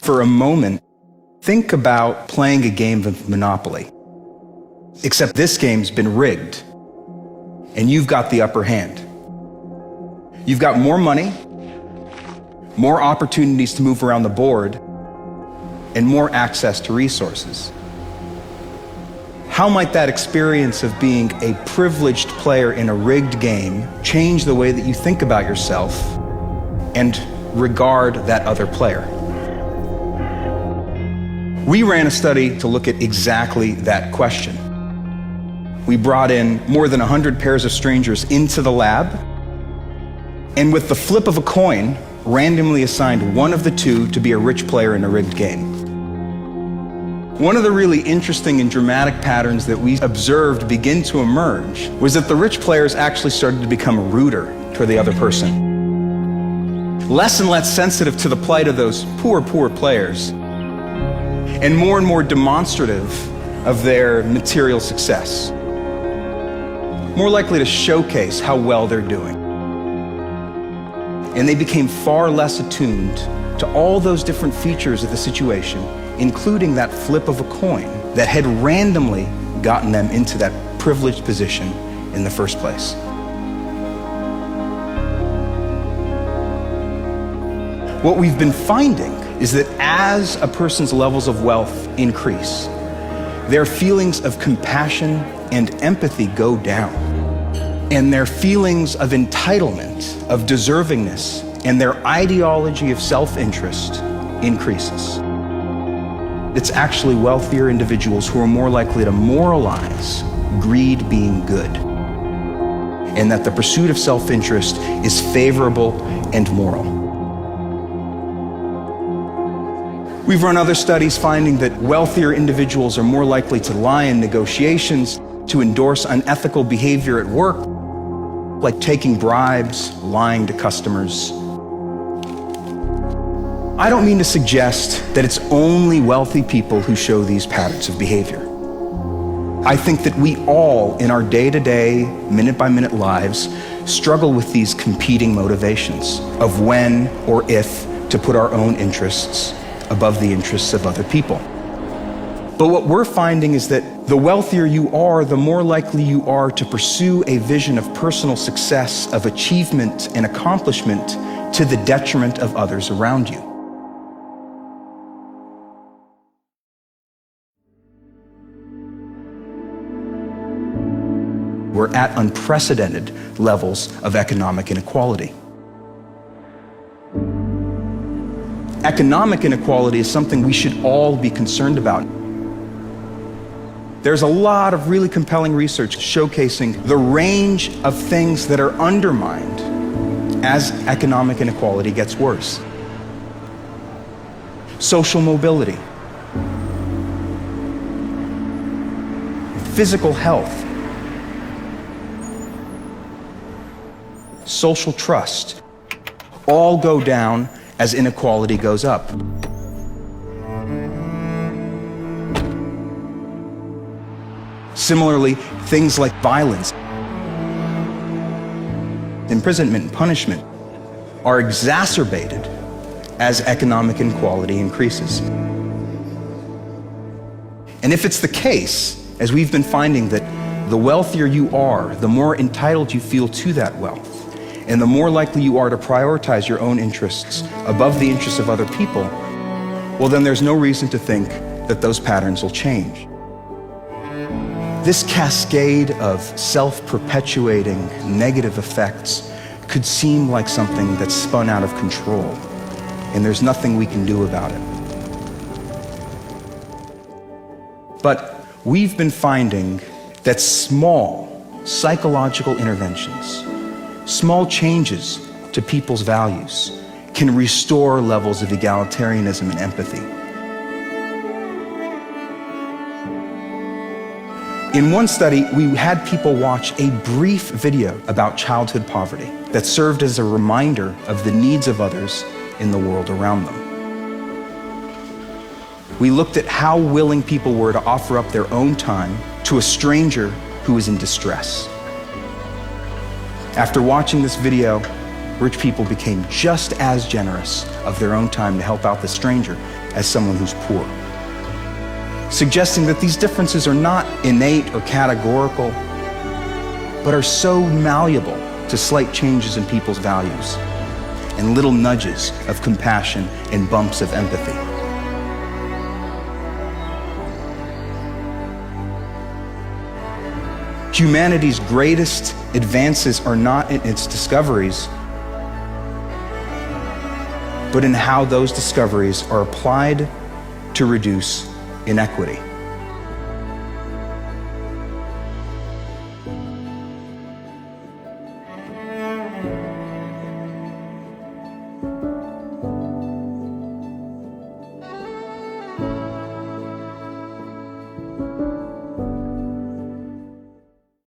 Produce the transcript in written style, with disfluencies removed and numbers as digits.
For a moment, think about playing a game of Monopoly. Except this game's been rigged, and you've got the upper hand. You've got more money, more opportunities to move around the board, and more access to resources. How might that experience of being a privileged player in a rigged game change the way that you think about yourself and regard that other player? We ran a study to look at exactly that question. We brought in more than 100 pairs of strangers into the lab, and with the flip of a coin, randomly assigned one of the two to be a rich player in a rigged game. One of the really interesting and dramatic patterns that we observed begin to emerge was that the rich players actually started to become ruder toward the other person. Less and less sensitive to the plight of those poor players, and more demonstrative of their material success. More likely to showcase how well they're doing. And they became far less attuned to all those different features of the situation, including that flip of a coin that had randomly gotten them into that privileged position in the first place. What we've been finding is that as a person's levels of wealth increase, their feelings of compassion and empathy go down, and their feelings of entitlement, of deservingness, and their ideology of self-interest increases. It's actually wealthier individuals who are more likely to moralize greed being good, and that the pursuit of self-interest is favorable and moral. We've run other studies finding that wealthier individuals are more likely to lie in negotiations, to endorse unethical behavior at work, like taking bribes, lying to customers. I don't mean to suggest that it's only wealthy people who show these patterns of behavior. I think that we all, in our day-to-day, minute-by-minute lives, struggle with these competing motivations of when or if to put our own interests above the interests of other people. But what we're finding is that the wealthier you are, the more likely you are to pursue a vision of personal success, of achievement and accomplishment to the detriment of others around you. We're at unprecedented levels of economic inequality. Economic inequality is something we should all be concerned about. There's a lot of really compelling research showcasing the range of things that are undermined as economic inequality gets worse. Social mobility, physical health, social trust, all go down as inequality goes up. Similarly, things like violence, imprisonment, and punishment are exacerbated as economic inequality increases. And if it's the case, as we've been finding, that the wealthier you are, the more entitled you feel to that wealth, and the more likely you are to prioritize your own interests above the interests of other people, well, then there's no reason to think that those patterns will change. This cascade of self-perpetuating negative effects could seem like something that's spun out of control, and there's nothing we can do about it. But we've been finding that small psychological interventions, small changes to people's values, can restore levels of egalitarianism and empathy. In one study, we had people watch a brief video about childhood poverty that served as a reminder of the needs of others in the world around them. We looked at how willing people were to offer up their own time to a stranger who was in distress. After watching this video, rich people became just as generous of their own time to help out the stranger as someone who's poor, suggesting that these differences are not innate or categorical, but are so malleable to slight changes in people's values and little nudges of compassion and bumps of empathy. Humanity's greatest advances are not in its discoveries, but in how those discoveries are applied to reduce inequity.